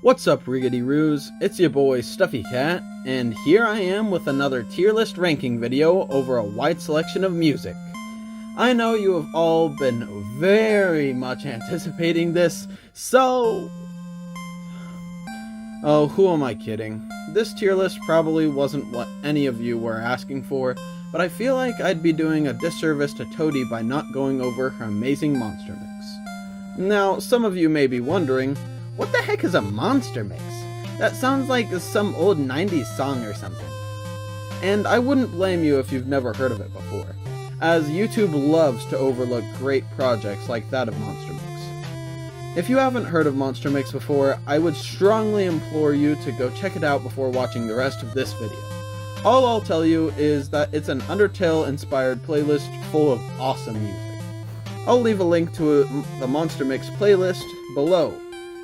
What's up, Riggedy-Roos? It's your boy, Stuffy Cat, and here I am with another tier list ranking video over a wide selection of music. I know you have all been very much anticipating this, so... Oh, who am I kidding? This tier list probably wasn't what any of you were asking for, but I feel like I'd be doing a disservice to Toadie by not going over her amazing monster mix. Now, some of you may be wondering, what the heck is a monster mix? That sounds like some old 90s song or something. And I wouldn't blame you if you've never heard of it before, as YouTube loves to overlook great projects like that of Monster Mix. If you haven't heard of Monster Mix before, I would strongly implore you to go check it out before watching the rest of this video. All I'll tell you is that it's an Undertale-inspired playlist full of awesome music. I'll leave a link to the Monster Mix playlist below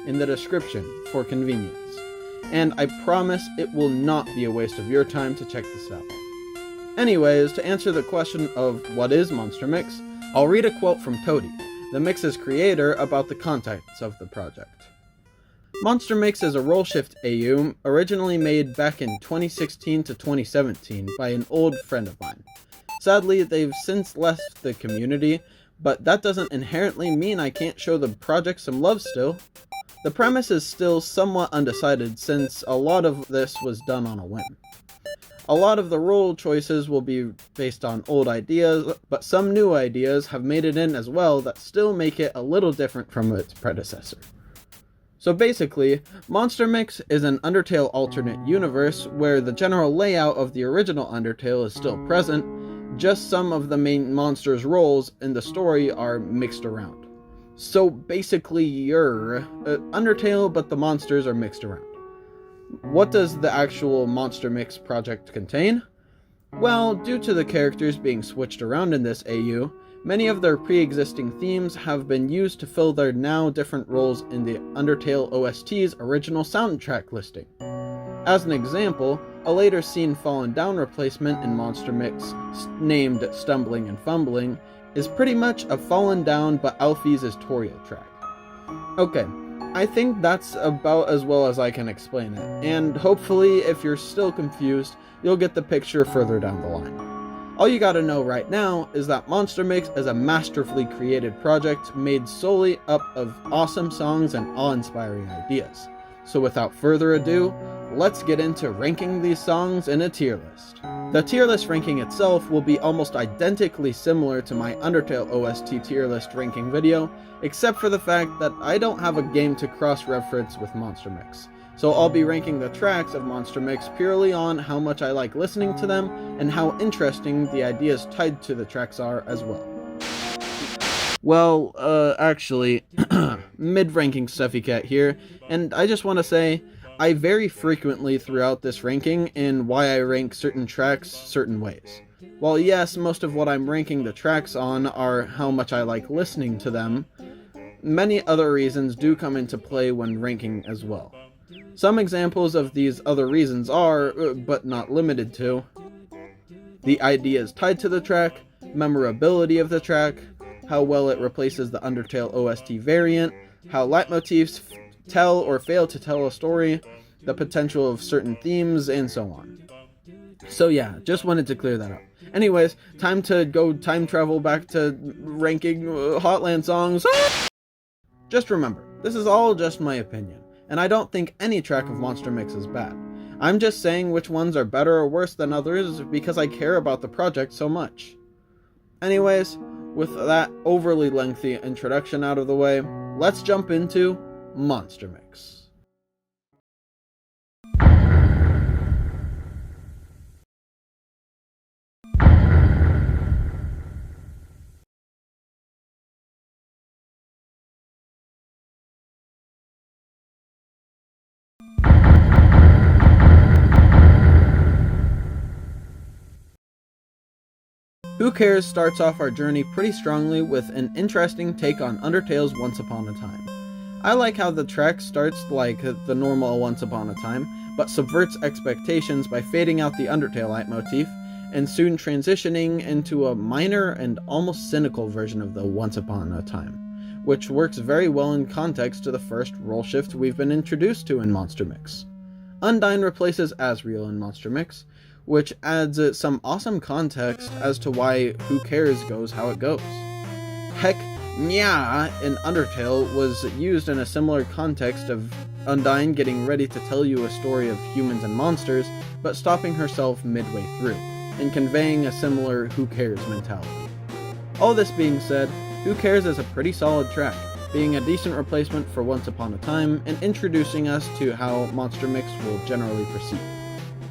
in the description for convenience, and I promise it will not be a waste of your time to check this out. Anyways, to answer the question of what is Monster Mix, I'll read a quote from Toadie, the mix's creator, about the contents of the project. Monster Mix is a roll shift AU originally made back in 2016 to 2017 by an old friend of mine. Sadly, they've since left the community, but that doesn't inherently mean I can't show the project some love still. The premise is still somewhat undecided since a lot of this was done on a whim. A lot of the role choices will be based on old ideas, but some new ideas have made it in as well that still make it a little different from its predecessor. So basically, Monster Mix is an Undertale alternate universe where the general layout of the original Undertale is still present, just some of the main monsters' roles in the story are mixed around. So basically you're Undertale, but the monsters are mixed around. What does the actual Monster Mix project contain? Well, due to the characters being switched around in this AU, many of their pre-existing themes have been used to fill their now different roles in the Undertale OST's original soundtrack listing. As an example, a later seen Fallen Down replacement in Monster Mix, named Stumbling and Fumbling, is pretty much a Fallen Down but Alfie's tutorial track. Okay, I think that's about as well as I can explain it, and hopefully if you're still confused, you'll get the picture further down the line. All you gotta know right now is that Monster Mix is a masterfully created project made solely up of awesome songs and awe-inspiring ideas. So without further ado, let's get into ranking these songs in a tier list. The tier list ranking itself will be almost identically similar to my Undertale OST tier list ranking video, except for the fact that I don't have a game to cross-reference with Monster Mix. So I'll be ranking the tracks of Monster Mix purely on how much I like listening to them and how interesting the ideas tied to the tracks are as well. Well, actually, mid-ranking Stuffy Cat here, and I just want to say, I vary frequently throughout this ranking in why I rank certain tracks certain ways. While yes, most of what I'm ranking the tracks on are how much I like listening to them, many other reasons do come into play when ranking as well. Some examples of these other reasons are, but not limited to, the ideas tied to the track, memorability of the track, how well it replaces the Undertale OST variant, how leitmotifs tell or fail to tell a story, the potential of certain themes, and so on. So yeah, just wanted to clear that up. Anyways, time to go time travel back to ranking Hotland songs. Just remember, this is all just my opinion, and I don't think any track of Monster Mix is bad. I'm just saying which ones are better or worse than others because I care about the project so much. Anyways, with that overly lengthy introduction out of the way, let's jump into Monster Mix. Who Cares starts off our journey pretty strongly with an interesting take on Undertale's Once Upon a Time. I like how the track starts like the normal Once Upon a Time, but subverts expectations by fading out the Undertale leitmotif, and soon transitioning into a minor and almost cynical version of the Once Upon a Time, which works very well in context to the first role shift we've been introduced to in Monster Mix. Undyne replaces Asriel in Monster Mix, which adds some awesome context as to why Who Cares goes how it goes. Heck, Nya in Undertale was used in a similar context of Undyne getting ready to tell you a story of humans and monsters, but stopping herself midway through, and conveying a similar Who Cares mentality. All this being said, Who Cares is a pretty solid track, being a decent replacement for Once Upon a Time and introducing us to how Monster Mix will generally proceed.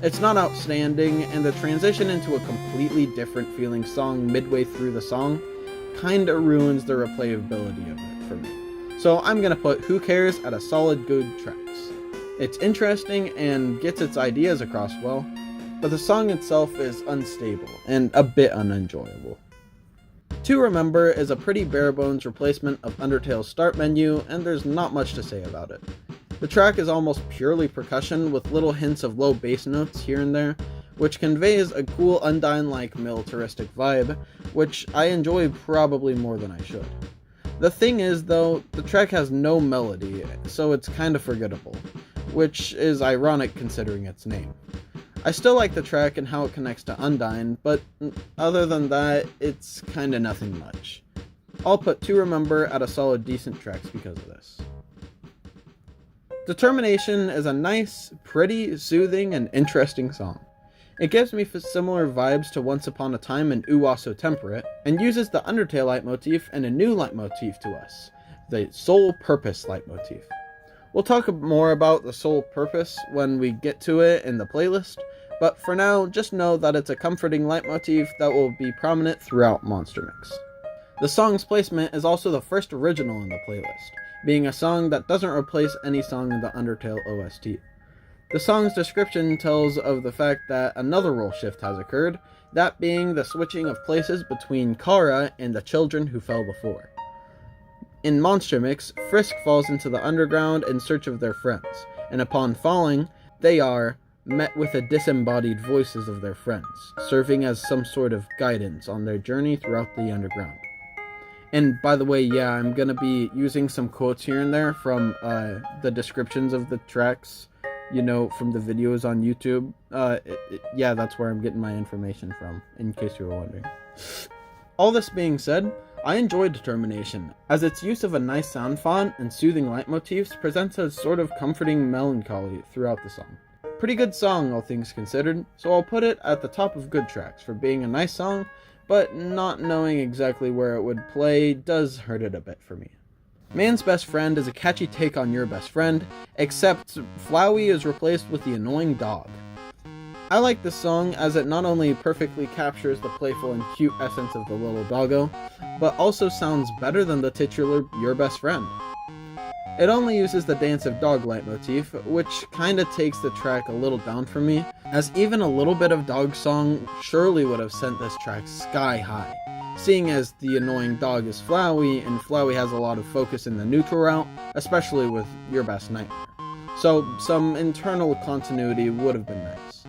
It's not outstanding, and the transition into a completely different feeling song midway through the song kinda ruins the replayability of it for me. So I'm gonna put Who Cares at a solid good tracks. It's interesting and gets its ideas across well, but the song itself is unstable and a bit unenjoyable. To Remember is a pretty bare-bones replacement of Undertale's start menu, and there's not much to say about it. The track is almost purely percussion with little hints of low bass notes here and there, which conveys a cool Undyne-like militaristic vibe, which I enjoy probably more than I should. The thing is though, the track has no melody, so it's kinda forgettable, which is ironic considering its name. I still like the track and how it connects to Undyne, but other than that, it's kinda nothing much. I'll put To Remember at a solid decent tracks because of this. Determination is a nice, pretty, soothing, and interesting song. It gives me similar vibes to Once Upon a Time and Ooh Ah So Temperate, and uses the Undertale leitmotif and a new leitmotif to us, the Sole Purpose leitmotif. We'll talk more about the Sole Purpose when we get to it in the playlist, but for now, just know that it's a comforting leitmotif that will be prominent throughout Monster Mix. The song's placement is also the first original in the playlist, being a song that doesn't replace any song in the Undertale OST. The song's description tells of the fact that another role shift has occurred, that being the switching of places between Kara and the children who fell before. In Monster Mix, Frisk falls into the underground in search of their friends, and upon falling, they are met with the disembodied voices of their friends, serving as some sort of guidance on their journey throughout the underground. And by the way, yeah, I'm gonna be using some quotes here and there from the descriptions of the tracks, from the videos on YouTube. Yeah, that's where I'm getting my information from, in case you were wondering. All this being said, I enjoy Determination, as its use of a nice sound font and soothing leitmotifs presents a sort of comforting melancholy throughout the song. Pretty good song, all things considered, so I'll put it at the top of good tracks for being a nice song, but not knowing exactly where it would play does hurt it a bit for me. Man's Best Friend is a catchy take on Your Best Friend, except Flowey is replaced with the annoying dog. I like this song as it not only perfectly captures the playful and cute essence of the little doggo, but also sounds better than the titular Your Best Friend. It only uses the Dance of Dog leitmotif, which kinda takes the track a little down for me, as even a little bit of dog song surely would have sent this track sky high, seeing as the annoying dog is Flowey, and Flowey has a lot of focus in the neutral route, especially with Your Best Nightmare. So some internal continuity would have been nice.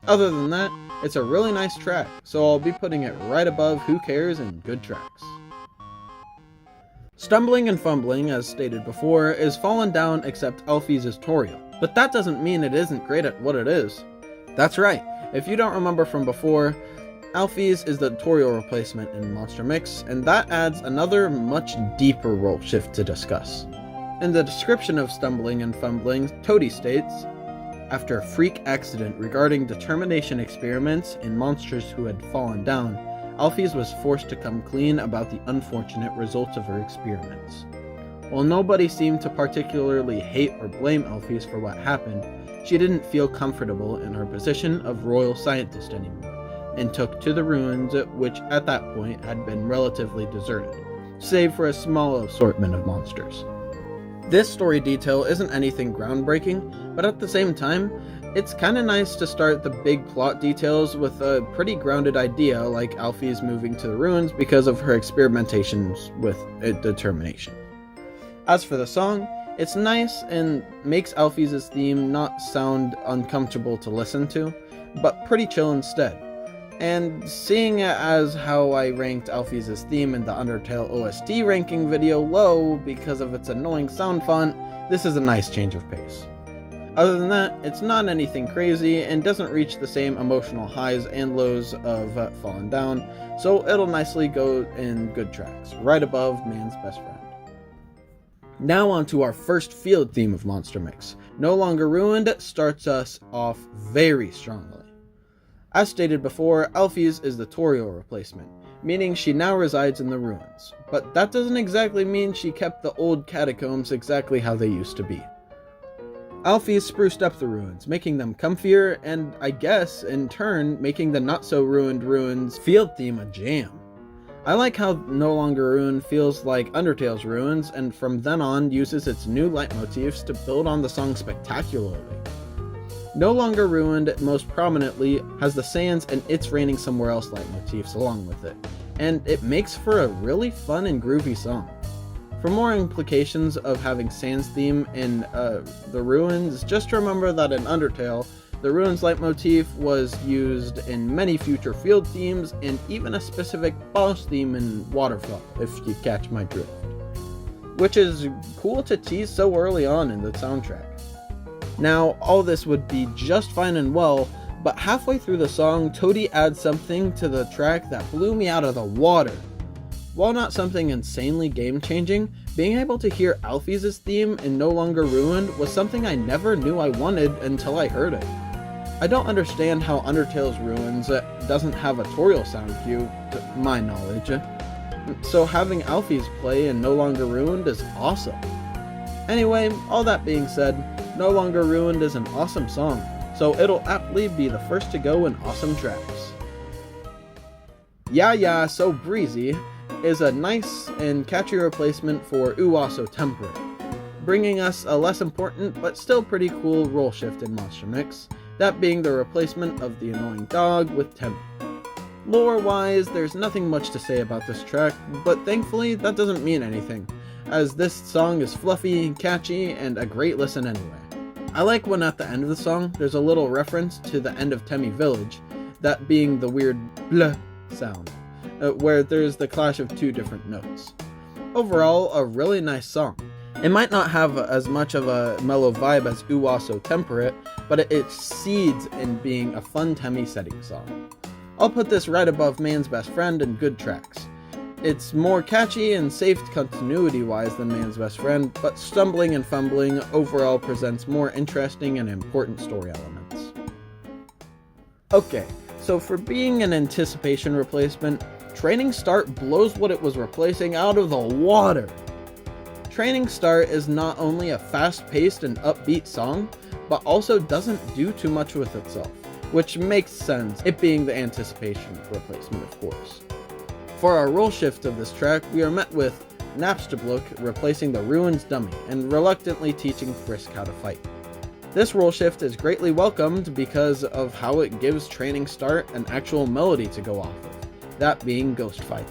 Other than that, it's a really nice track, so I'll be putting it right above Who Cares and good tracks. Stumbling and Fumbling, as stated before, is fallen down except Alfie's is Toriel, but that doesn't mean it isn't great at what it is. That's right, if you don't remember from before, Alfie's is the Toriel replacement in Monster Mix, and that adds another much deeper role shift to discuss. In the description of Stumbling and Fumbling, Toadie states, after a freak accident regarding determination experiments in monsters who had fallen down, Alphys was forced to come clean about the unfortunate results of her experiments. While nobody seemed to particularly hate or blame Alphys for what happened, she didn't feel comfortable in her position of royal scientist anymore, and took to the ruins, which at that point had been relatively deserted, save for a small assortment of monsters. This story detail isn't anything groundbreaking, but at the same time, it's kinda nice to start the big plot details with a pretty grounded idea like Alphys moving to the ruins because of her experimentations with determination. As for the song, it's nice and makes Alphys' theme not sound uncomfortable to listen to, but pretty chill instead. And seeing it as how I ranked Alphys' theme in the Undertale OST ranking video low because of its annoying sound font, this is a nice change of pace. Other than that, it's not anything crazy and doesn't reach the same emotional highs and lows of Fallen Down, so it'll nicely go in good tracks, right above Man's Best Friend. Now on to our first field theme of Monster Mix. No Longer Ruined starts us off very strongly. As stated before, Alphys is the Toriel replacement, meaning she now resides in the ruins, but that doesn't exactly mean she kept the old catacombs exactly how they used to be. Alphys spruced up the ruins, making them comfier, and I guess, in turn, making the not-so-ruined ruins field theme a jam. I like how No Longer Ruined feels like Undertale's ruins, and from then on uses its new leitmotifs to build on the song spectacularly. No Longer Ruined most prominently has the Sands and It's Raining Somewhere Else leitmotifs along with it, and it makes for a really fun and groovy song. For more implications of having Sans theme in the ruins, just remember that in Undertale, the ruins leitmotif was used in many future field themes and even a specific boss theme in Waterfall, if you catch my drift. Which is cool to tease so early on in the soundtrack. Now, all this would be just fine and well, but halfway through the song, Toadie adds something to the track that blew me out of the water. While not something insanely game-changing, being able to hear Alphys' theme in No Longer Ruined was something I never knew I wanted until I heard it. I don't understand how Undertale's Ruins doesn't have a Toriel sound cue, to my knowledge, so having Alphys play in No Longer Ruined is awesome. Anyway, all that being said, No Longer Ruined is an awesome song, so it'll aptly be the first to go in awesome tracks. Yeah, So Breezy is a nice and catchy replacement for Waaay So Temperate, bringing us a less important but still pretty cool role shift in Monster Mix, that being the replacement of the annoying dog with Temmie. Lore-wise, there's nothing much to say about this track, but thankfully that doesn't mean anything, as this song is fluffy, catchy, and a great listen anyway. I like when at the end of the song, there's a little reference to the end of Temmie Village, that being the weird bleh sound, where there's the clash of two different notes. Overall, a really nice song. It might not have as much of a mellow vibe as Waaay So Temperate, but it exceeds in being a fun Temmie setting song. I'll put this right above Man's Best Friend and good tracks. It's more catchy and safe continuity-wise than Man's Best Friend, but stumbling and fumbling overall presents more interesting and important story elements. Okay, so for being an anticipation replacement, Training Start blows what it was replacing out of the water. Training Start is not only a fast-paced and upbeat song, but also doesn't do too much with itself, which makes sense, it being the anticipation replacement, of course. For our role shift of this track, we are met with Napstablook replacing the Ruins dummy and reluctantly teaching Frisk how to fight. This role shift is greatly welcomed because of how it gives Training Start an actual melody to go off of, that being Ghost Fight.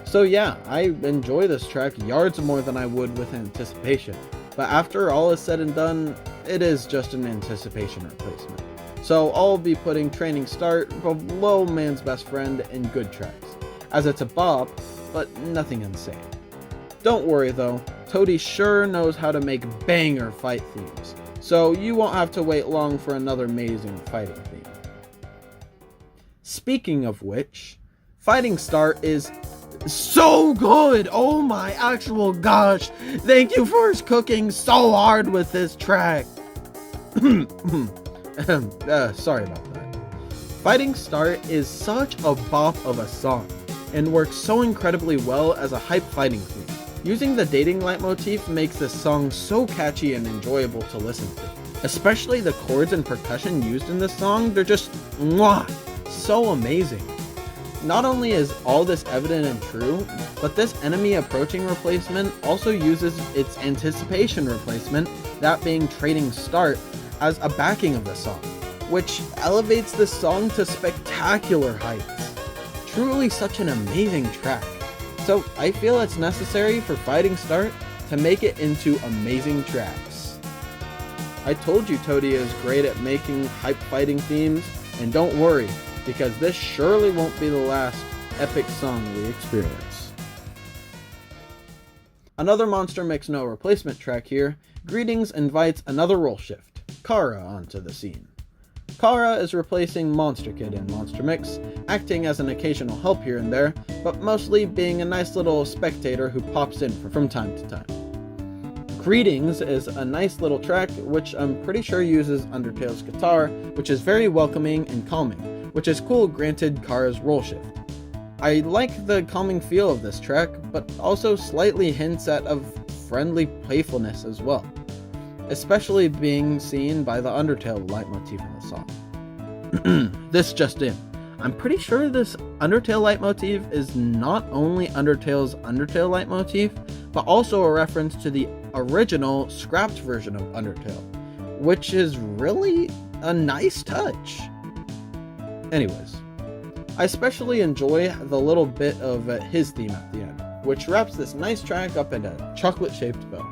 So yeah, I enjoy this track yards more than I would with Anticipation, but after all is said and done, it is just an Anticipation replacement. So I'll be putting Training Start below Man's Best Friend in good tracks, as it's a bop, but nothing insane. Don't worry though, Toadie sure knows how to make banger fight themes, so you won't have to wait long for another amazing fighting theme. Speaking of which, Fighting Start is so good! Oh my actual gosh! Thank you for cooking so hard with this track! Sorry about that. Fighting Start is such a bop of a song, and works so incredibly well as a hype fighting theme. Using the dating leitmotif makes this song so catchy and enjoyable to listen to. Especially the chords and percussion used in this song, they're just mwah, so amazing. Not only is all this evident and true, but this enemy approaching replacement also uses its anticipation replacement, that being Training Start, as a backing of the song, which elevates this song to spectacular heights. Truly such an amazing track. So I feel it's necessary for Fighting Start to make it into amazing tracks. I told you Toadie is great at making hype fighting themes, and don't worry, because this surely won't be the last epic song we experience. Another Monster Mix No Replacement track here, Greetings invites another role shift, Kara onto the scene. Kara is replacing Monster Kid in Monster Mix, acting as an occasional help here and there, but mostly being a nice little spectator who pops in from time to time. Greetings is a nice little track which I'm pretty sure uses Undertale's guitar, which is very welcoming and calming, which is cool granted Kara's role shift. I like the calming feel of this track, but also slightly hints at of friendly playfulness as well, especially being seen by the Undertale leitmotif in the song. This just in. I'm pretty sure this Undertale leitmotif is not only Undertale's Undertale leitmotif, but also a reference to the original scrapped version of Undertale, which is really a nice touch. Anyways, I especially enjoy the little bit of his theme at the end, which wraps this nice track up in a chocolate-shaped bow.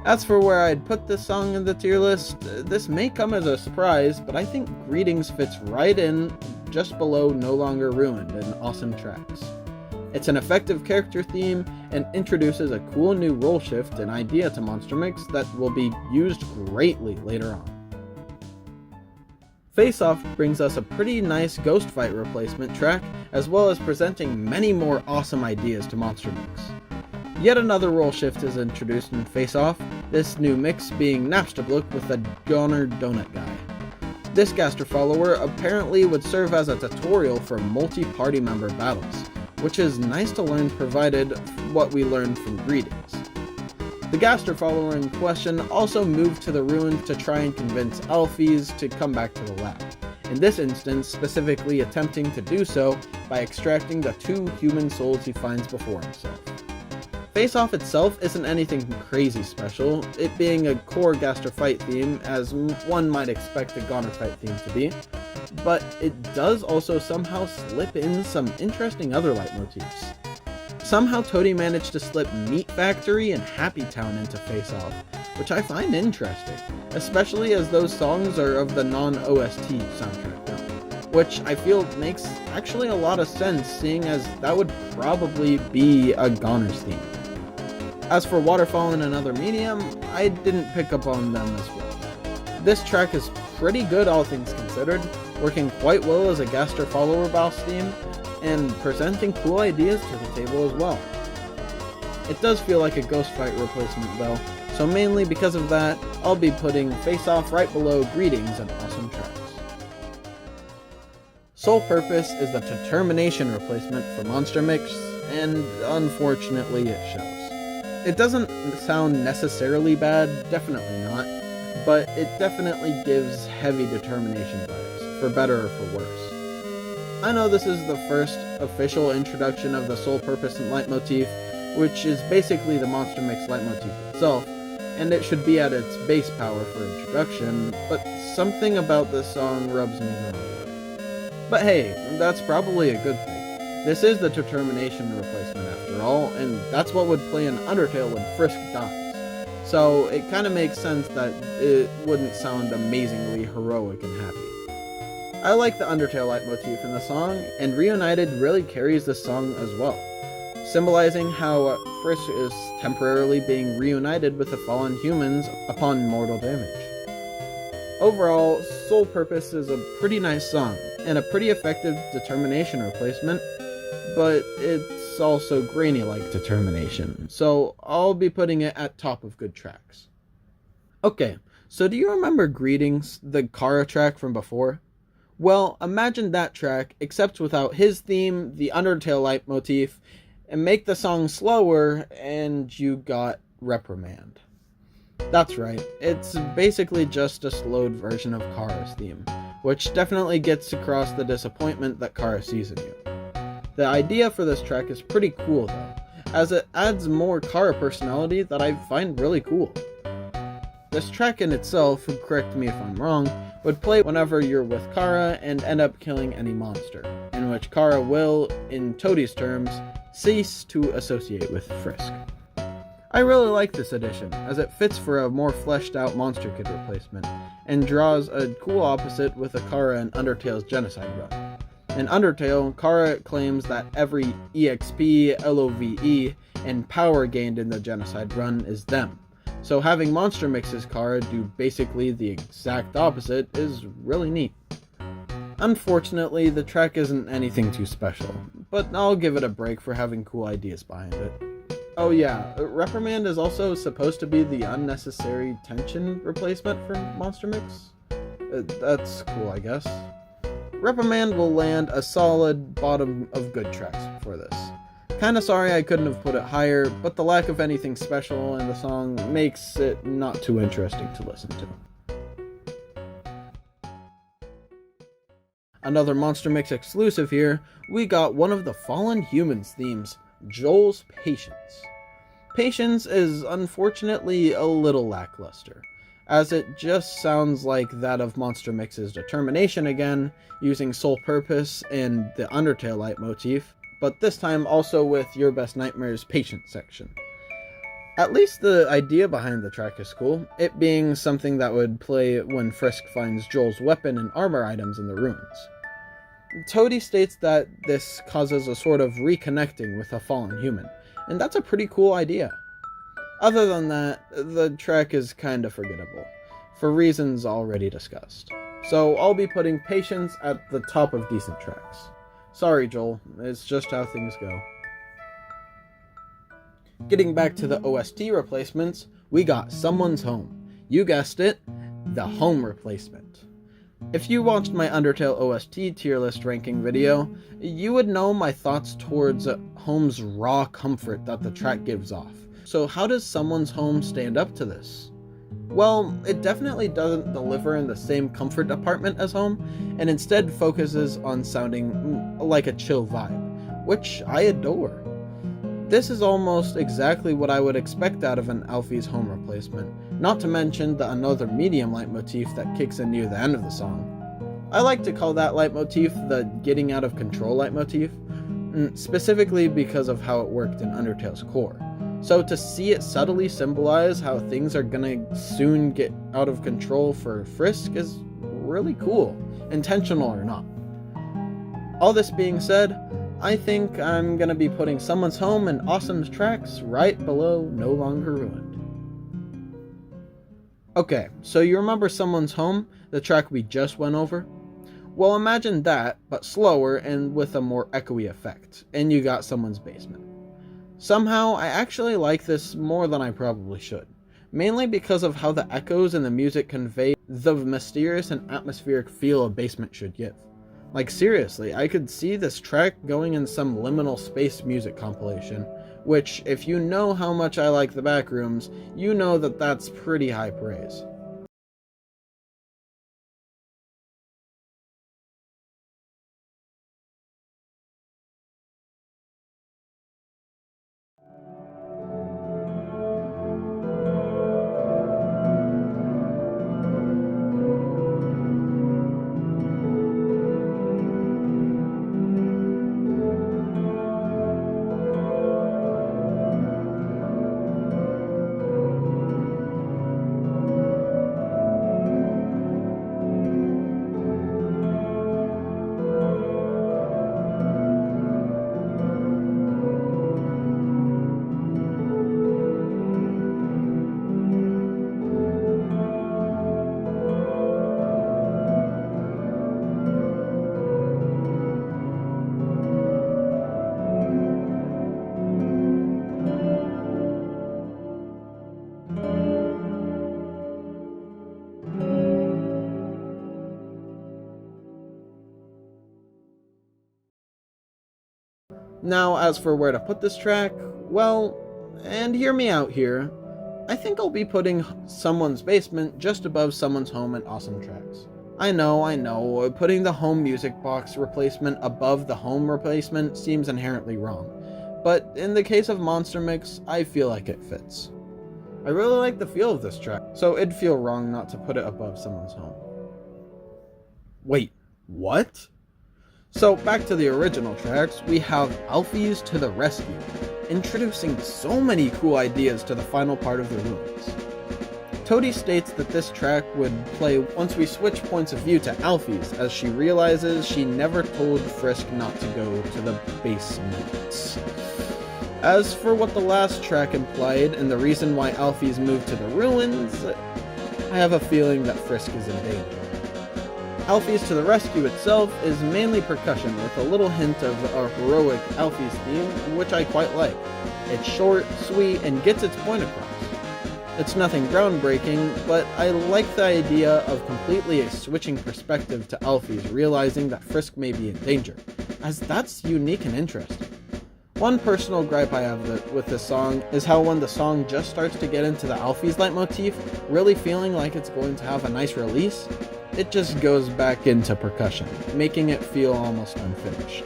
As for where I'd put this song in the tier list, this may come as a surprise, but I think Greetings fits right in just below No Longer Ruined and Awesome Tracks. It's an effective character theme and introduces a cool new role shift and idea to Monster Mix that will be used greatly later on. Face Off brings us a pretty nice ghost fight replacement track, as well as presenting many more awesome ideas to Monster Mix. Yet another role shift is introduced in Face Off, this new mix being Napstablook with a Goner Donut Guy. This Gaster follower apparently would serve as a tutorial for multi-party member battles, which is nice to learn provided what we learned from Greetings. The Gaster follower in question also moved to the ruins to try and convince Alphys to come back to the lab, in this instance specifically attempting to do so by extracting the 2 human souls he finds before himself. Face Off itself isn't anything crazy special, it being a core Gaster fight theme as one might expect a Goner fight theme to be, but it does also somehow slip in some interesting other leitmotifs. Somehow Toadie managed to slip Meat Factory and Happy Town into Face Off, which I find interesting, especially as those songs are of the non-OST soundtrack now, which I feel makes actually a lot of sense seeing as that would probably be a Goner's theme. As for Waterfall in Another Medium, I didn't pick up on them as well. This track is pretty good all things considered, working quite well as a Gaster follower boss theme, and presenting cool ideas to the table as well. It does feel like a ghost fight replacement though, so mainly because of that, I'll be putting Face Off right below Greetings and Awesome Tracks. Sole Purpose is the Determination replacement for Monster Mix, and unfortunately it shows. It doesn't sound necessarily bad, definitely not, but it definitely gives heavy determination vibes, for better or for worse. I know this is the first official introduction of the Sole Purpose and leitmotif, which is basically the Monster Mix leitmotif itself, and it should be at its base power for introduction, but something about this song rubs me the wrong way. But hey, that's probably a good thing. This is the Determination replacement after all, and that's what would play in Undertale when Frisk dies. So it kinda makes sense that it wouldn't sound amazingly heroic and happy. I like the Undertale leitmotif in the song, and Reunited really carries this song as well, symbolizing how Frisk is temporarily being reunited with the fallen humans upon mortal damage. Overall, Sole Purpose is a pretty nice song, and a pretty effective Determination replacement, but it's also grainy like Determination, so I'll be putting it at top of good tracks. Okay, so do you remember Greetings, the Kara track from before? Well, imagine that track, except without his theme, the Undertale leitmotif, and make the song slower, and you got Reprimand. That's right, it's basically just a slowed version of Kara's theme, which definitely gets across the disappointment that Kara sees in you. The idea for this track is pretty cool though, as it adds more Kara personality that I find really cool. This track in itself, correct me if I'm wrong, would play whenever you're with Kara and end up killing any monster, in which Kara will, in Toadie's terms, cease to associate with Frisk. I really like this addition, as it fits for a more fleshed out Monster Kid replacement, and draws a cool opposite with Kara and Undertale's Genocide run. In Undertale, Kara claims that every EXP, LOVE, and power gained in the genocide run is them. So having Monster Mix's Kara do basically the exact opposite is really neat. Unfortunately, the track isn't anything too special, but I'll give it a break for having cool ideas behind it. Oh yeah, Reprimand is also supposed to be the unnecessary tension replacement for Monster Mix. That's cool, I guess. Reprimand will land a solid bottom of good tracks for this. Kinda sorry I couldn't have put it higher, but the lack of anything special in the song makes it not too interesting to listen to. Another Monster Mix exclusive here, we got one of the Fallen Humans themes, Joel's Patience. Patience is unfortunately a little lackluster, as it just sounds like that of Monster Mix's Determination again, using Sole Purpose and the Undertale leitmotif, but this time also with Your Best Nightmare's Patience section. At least the idea behind the track is cool, it being something that would play when Frisk finds Joel's weapon and armor items in the ruins. Toadie states that this causes a sort of reconnecting with a fallen human, and that's a pretty cool idea. Other than that, the track is kinda forgettable, for reasons already discussed. So I'll be putting Patience at the top of decent tracks. Sorry Joel, it's just how things go. Getting back to the OST replacements, we got Someone's Home. You guessed it, the home replacement. If you watched my Undertale OST tier list ranking video, you would know my thoughts towards Home's raw comfort that the track gives off. So how does Someone's Home stand up to this? Well, it definitely doesn't deliver in the same comfort department as Home, and instead focuses on sounding like a chill vibe, which I adore. This is almost exactly what I would expect out of an Alfie's Home replacement, not to mention the Another Medium leitmotif that kicks in near the end of the song. I like to call that leitmotif the Getting Out of Control leitmotif, specifically because of how it worked in Undertale's core. So to see it subtly symbolize how things are gonna soon get out of control for Frisk is really cool, intentional or not. All this being said, I think I'm gonna be putting Someone's Home and Awesome's tracks right below No Longer Ruined. Okay, so you remember Someone's Home, the track we just went over? Well, imagine that, but slower and with a more echoey effect, and you got Someone's Basement. Somehow, I actually like this more than I probably should, mainly because of how the echoes in the music convey the mysterious and atmospheric feel a basement should give. Like seriously, I could see this track going in some liminal space music compilation, which, if you know how much I like the Backrooms, you know that that's pretty high praise. Now, as for where to put this track, well, and hear me out here, I think I'll be putting Someone's Basement just above Someone's Home and Awesome tracks. I know, putting the Home music box replacement above the Home replacement seems inherently wrong, but in the case of Monster Mix, I feel like it fits. I really like the feel of this track, so it'd feel wrong not to put it above Someone's Home. Wait, what? So back to the original tracks, we have Alfie's To the Rescue, introducing so many cool ideas to the final part of the ruins. Toadie states that this track would play once we switch points of view to Alfie's, as she realizes she never told Frisk not to go to the basements. As for what the last track implied and the reason why Alfie's moved to the ruins, I have a feeling that Frisk is in danger. Alfie's to the Rescue itself is mainly percussion with a little hint of a heroic Alfie's theme, which I quite like. It's short, sweet, and gets its point across. It's nothing groundbreaking, but I like the idea of completely switching perspective to Alfie's realizing that Frisk may be in danger, as that's unique and interesting. One personal gripe I have with this song is how when the song just starts to get into the Alfie's leitmotif, really feeling like it's going to have a nice release, it just goes back into percussion, making it feel almost unfinished.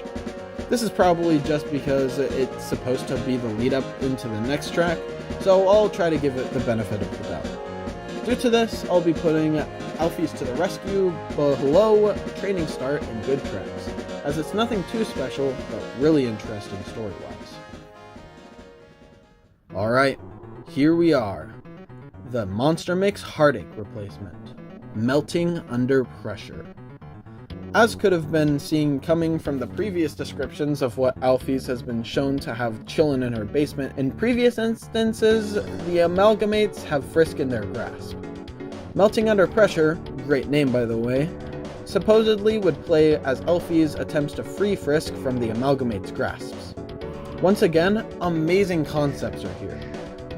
This is probably just because it's supposed to be the lead up into the next track, so I'll try to give it the benefit of the doubt. Due to this, I'll be putting Alfie's to the Rescue below Training Start and Good Tracks, as it's nothing too special, but really interesting story-wise. Alright, here we are. The Monster Mix Heartache replacement. Melting Under Pressure. As could have been seen coming from the previous descriptions of what Alfie's has been shown to have chillin' in her basement, in previous instances, the Amalgamates have Frisk in their grasp. Melting Under Pressure, great name by the way, supposedly would play as Alfie's attempts to free Frisk from the Amalgamates' grasps. Once again, amazing concepts are here.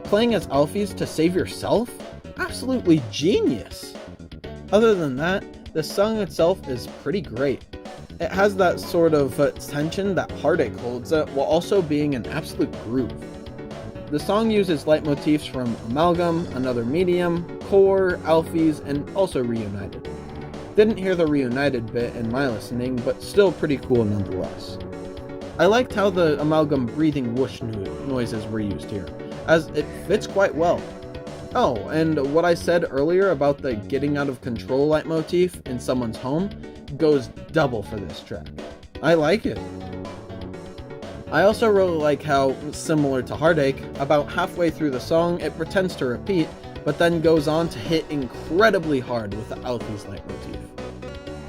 Playing as Alfie's to save yourself? Absolutely genius! Other than that, the song itself is pretty great. It has that sort of tension that Heartache holds while also being an absolute groove. The song uses leitmotifs from Amalgam, Another Medium, Core, Alfie's, and also Reunited. Didn't hear the Reunited bit in my listening, but still pretty cool nonetheless. I liked how the Amalgam breathing whoosh noises were used here, as it fits quite well. Oh, and what I said earlier about the getting out of control leitmotif in someone's home goes double for this track. I like it. I also really like how, similar to Heartache, about halfway through the song it pretends to repeat, but then goes on to hit incredibly hard with the Alfie's leitmotif.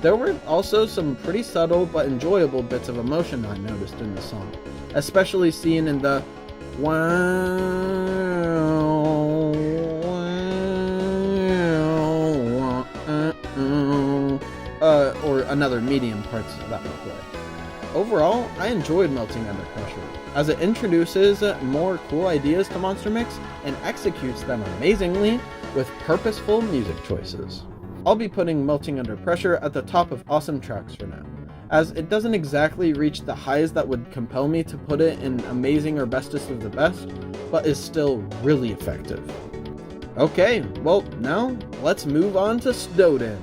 There were also some pretty subtle but enjoyable bits of emotion I noticed in the song, especially seen in the or Another Medium parts that will play. Overall, I enjoyed Melting Under Pressure, as it introduces more cool ideas to Monster Mix and executes them amazingly with purposeful music choices. I'll be putting Melting Under Pressure at the top of awesome tracks for now, as it doesn't exactly reach the highs that would compel me to put it in amazing or bestest of the best, but is still really effective. Okay, well now, let's move on to Snowden.